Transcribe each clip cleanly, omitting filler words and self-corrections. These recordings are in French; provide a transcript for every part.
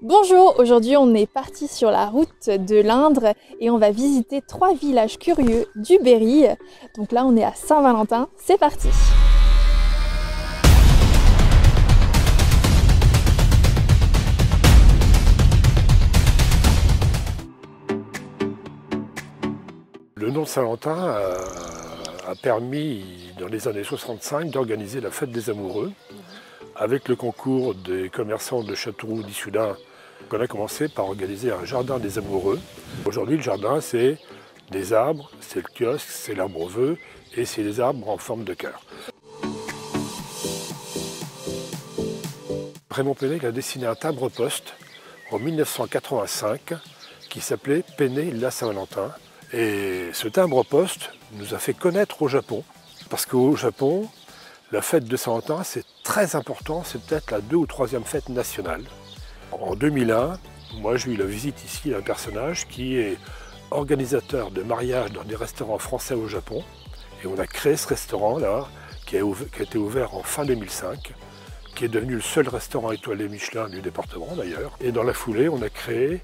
Bonjour, aujourd'hui on est parti sur la route de l'Indre et on va visiter 3 villages curieux du Berry. Donc là on est à Saint-Valentin, c'est parti! Le nom de Saint-Valentin a permis, dans les années 65, d'organiser la fête des amoureux avec le concours des commerçants de Châteauroux d'Issoudun. On a commencé par organiser un jardin des amoureux. Aujourd'hui, le jardin, c'est des arbres, c'est le kiosque, c'est l'arbre aux vœux et c'est des arbres en forme de cœur. Raymond Pennet a dessiné un timbre-poste en 1985 qui s'appelait Pennet la Saint-Valentin. Et ce timbre-poste nous a fait connaître au Japon, parce qu'au Japon, la fête de Saint-Valentin, c'est très important, c'est peut-être la 2e ou 3e fête nationale. En 2001, moi j'ai eu la visite ici d'un personnage qui est organisateur de mariages dans des restaurants français au Japon. Et on a créé ce restaurant-là, qui a été ouvert en fin 2005, qui est devenu le seul restaurant étoilé Michelin du département d'ailleurs. Et dans la foulée, on a créé,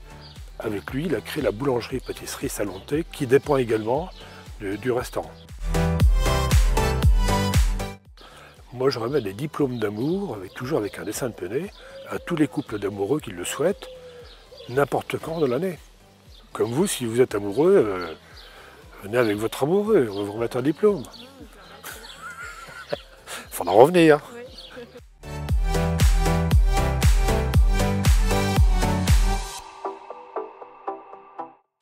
avec lui, il a créé la boulangerie-pâtisserie Salonté, qui dépend également du restaurant. Moi, je remets des diplômes d'amour, toujours avec un dessin de Pennet, à tous les couples d'amoureux qui le souhaitent, n'importe quand de l'année. Comme vous, si vous êtes amoureux, venez avec votre amoureux, on va vous remettre un diplôme. Faudra en revenir.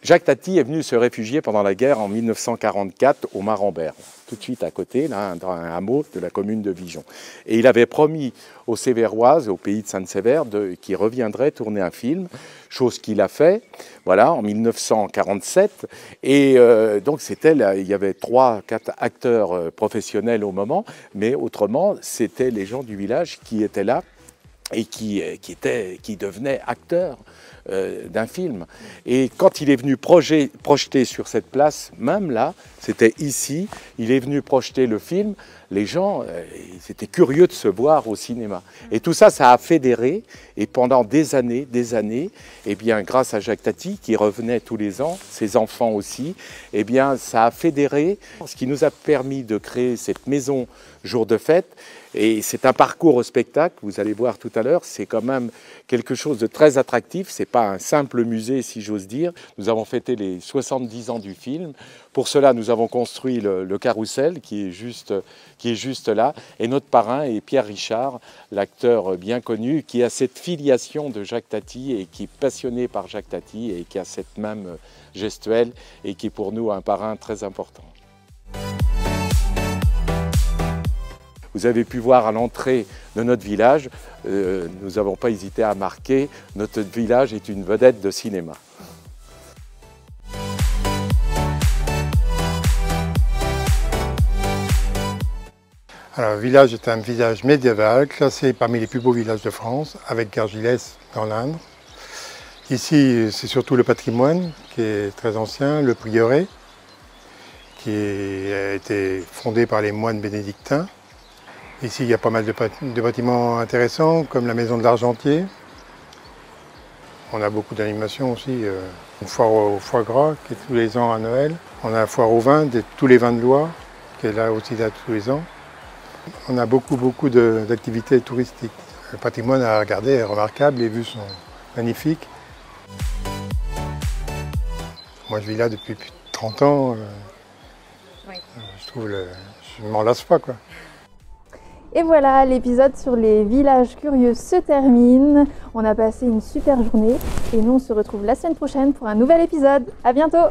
Jacques Tati est venu se réfugier pendant la guerre en 1944 au Marambert, tout de suite à côté, là, dans un hameau de la commune de Vigeon. Et il avait promis aux Sévéroises, au pays de Sainte-Sévère, qu'il reviendrait tourner un film, chose qu'il a fait, voilà, en 1947. Et donc il y avait 3-4 acteurs professionnels au moment, mais autrement, c'était les gens du village qui étaient là et qui devenaient acteurs d'un film. Et quand il est venu projeter sur cette place, même là, c'était ici, il est venu projeter le film, les gens ils étaient curieux de se voir au cinéma. Et tout ça, ça a fédéré, et pendant des années, et bien, grâce à Jacques Tati, qui revenait tous les ans, ses enfants aussi, et bien, ça a fédéré, ce qui nous a permis de créer cette maison jour de fête. Et c'est un parcours au spectacle, vous allez voir tout à l'heure, c'est quand même quelque chose de très attractif, c'est pas un simple musée si j'ose dire. Nous avons fêté les 70 ans du film, pour cela nous avons construit le carrousel qui est juste là, et notre parrain est Pierre Richard, l'acteur bien connu, qui a cette filiation de Jacques Tati et qui est passionné par Jacques Tati et qui a cette même gestuelle et qui est pour nous un parrain très important. Vous avez pu voir à l'entrée de notre village, nous n'avons pas hésité à marquer, notre village est une vedette de cinéma. Alors, le village est un village médiéval, classé parmi les plus beaux villages de France, avec Gargilès dans l'Indre. Ici, c'est surtout le patrimoine qui est très ancien, le prieuré, qui a été fondé par les moines bénédictins. Ici, il y a pas mal de bâtiments intéressants, comme la maison de l'Argentier. On a beaucoup d'animations aussi. Une foire au foie gras, qui est tous les ans à Noël. On a la foire au vin, tous les vins de Loire, qui est là aussi tous les ans. On a beaucoup d'activités touristiques. Le patrimoine à regarder est remarquable, les vues sont magnifiques. Moi, je vis là depuis plus de 30 ans. Oui. Je ne m'en lasse pas, quoi. Et voilà, l'épisode sur les villages curieux se termine. On a passé une super journée et nous on se retrouve la semaine prochaine pour un nouvel épisode. À bientôt!